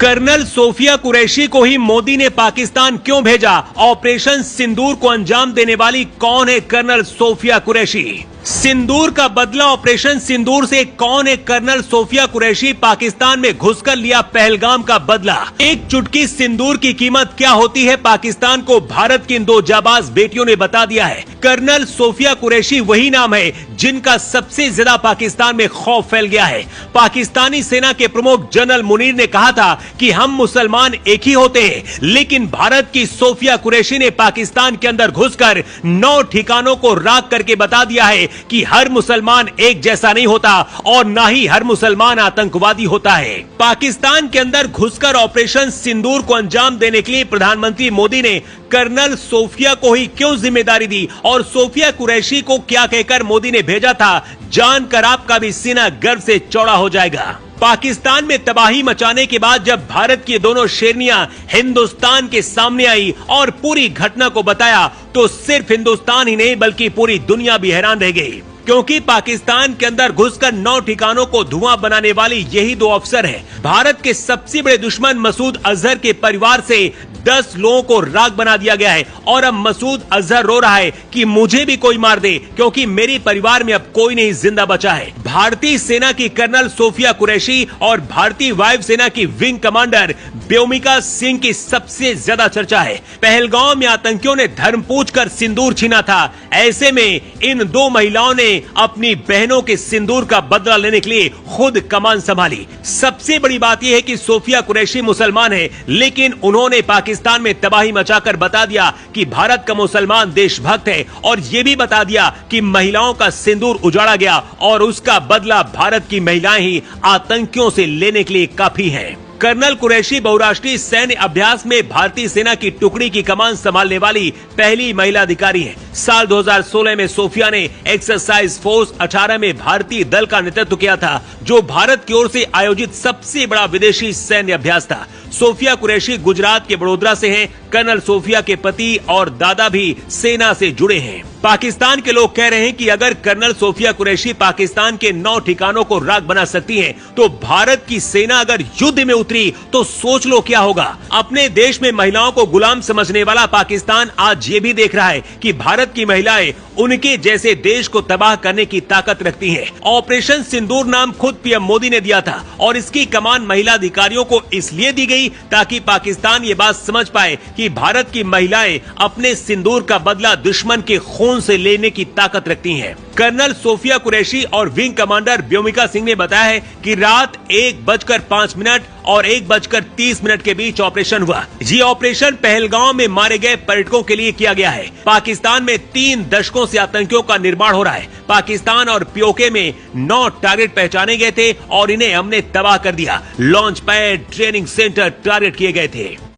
Colonel Sophia Qureshi को ही मोदी ने पाकिस्तान क्यों भेजा? ऑपरेशन सिंदूर को अंजाम देने वाली कौन है कर्नल सोफिया कुरैशी? सिंदूर का बदला ऑपरेशन सिंदूर से कौन है कर्नल सोफिया कुरैशी? पाकिस्तान में घुसकर लिया पहलगाम का बदला। एक चुटकी सिंदूर की कीमत क्या होती है पाकिस्तान को भारत की इन दो जाबाज बेटियों ने बता दिया है। कर्नल सोफिया कुरैशी वही नाम है जिनका सबसे ज्यादा पाकिस्तान में खौफ फैल गया है। पाकिस्तानी सेना के प्रमुख जनरल मुनीर ने कहा था कि हम मुसलमान एक ही होते हैं, लेकिन भारत की सोफिया कुरैशी ने पाकिस्तान के अंदर घुसकर 9 ठिकानों को राख करके बता दिया है कि हर मुसलमान एक जैसा नहीं होता और ना ही हर मुसलमान आतंकवादी होता है। पाकिस्तान के अंदर घुसकर ऑपरेशन सिंदूर को अंजाम देने के लिए प्रधानमंत्री मोदी ने कर्नल सोफिया को ही क्यों जिम्मेदारी दी और सोफिया कुरैशी को क्या कहकर मोदी ने भेजा था, जानकर आपका भी सीना गर्व से चौड़ा हो जाएगा। पाकिस्तान में तबाही मचाने के बाद जब भारत की दोनों शेरनियां हिंदुस्तान के सामने आई और पूरी घटना को बताया तो सिर्फ हिंदुस्तान ही नहीं बल्कि पूरी दुनिया भी हैरान रह गई, क्योंकि पाकिस्तान के अंदर घुसकर 9 ठिकानों को धुआं बनाने वाली यही 2 अफसर हैं। भारत के सबसे बड़े दुश्मन मसूद अजहर के परिवार से 10 लोगों को राख बना दिया गया है और अब मसूद अजहर रो रहा है कि मुझे भी कोई मार दे, क्योंकि मेरे परिवार में अब कोई नहीं जिंदा बचा है। भारतीय सेना की कर्नल सोफिया कुरैशी और भारतीय वायुसेना की विंग कमांडर व्योमिका सिंह की सबसे ज्यादा चर्चा है। पहलगाम में आतंकियों ने धर्म पूछकर सिंदूर छीना था। ऐसे में इन 2 महिलाओं ने अपनी बहनों के सिंदूर का बदला लेने के लिए खुद कमान संभाली। सबसे बड़ी बात यह है कि सोफिया कुरैशी मुसलमान है, लेकिन उन्होंने पाकिस्तान में तबाही मचाकर बता दिया कि भारत का मुसलमान देशभक्त है और ये भी बता दिया कि महिलाओं का सिंदूर उजाड़ा गया और उसका बदला भारत की महिलाएं ही आतंकियों से लेने के लिए काफी हैं। कर्नल कुरैशी बहुराष्ट्रीय सैन्य अभ्यास में भारतीय सेना की टुकड़ी की कमान संभालने वाली पहली महिला अधिकारी हैं। साल 2016 में सोफिया ने एक्सरसाइज फोर्स 18 में भारतीय दल का नेतृत्व किया था, जो भारत की ओर से आयोजित सबसे बड़ा विदेशी सैन्य अभ्यास था। सोफिया कुरैशी गुजरात के बड़ोदरा से हैं। कर्नल सोफिया के पति और दादा भी सेना से जुड़े हैं। पाकिस्तान के लोग कह रहे हैं कि अगर कर्नल सोफिया कुरैशी पाकिस्तान के 9 ठिकानों को राख बना सकती हैं, तो भारत की सेना अगर युद्ध में उतरी तो सोच लो क्या होगा। अपने देश में महिलाओं को गुलाम समझने वाला पाकिस्तान आज ये भी देख रहा है कि भारत की महिलाएं उनके जैसे देश को तबाह करने की ताकत रखती हैं। ऑपरेशन सिंदूर नाम खुद पीएम मोदी ने दिया था और इसकी कमान महिला अधिकारियों को इसलिए दी गई ताकि पाकिस्तान ये बात समझ पाए कि भारत की महिलाएं अपने सिंदूर का बदला दुश्मन के खून से लेने की ताकत रखती हैं। कर्नल सोफिया कुरैशी और विंग कमांडर व्योमिका सिंह ने बताया है कि रात 1:05 और 1:30 के बीच ऑपरेशन हुआ। ये ऑपरेशन पहलगाम में मारे गए पर्यटकों के लिए किया गया है। पाकिस्तान में 3 दशकों से आतंकियों का निर्माण हो रहा है। पाकिस्तान और पीओके में 9 टारगेट पहचाने गए थे और इन्हें हमने तबाह कर दिया। Launch pad, training centre target किए गए थे।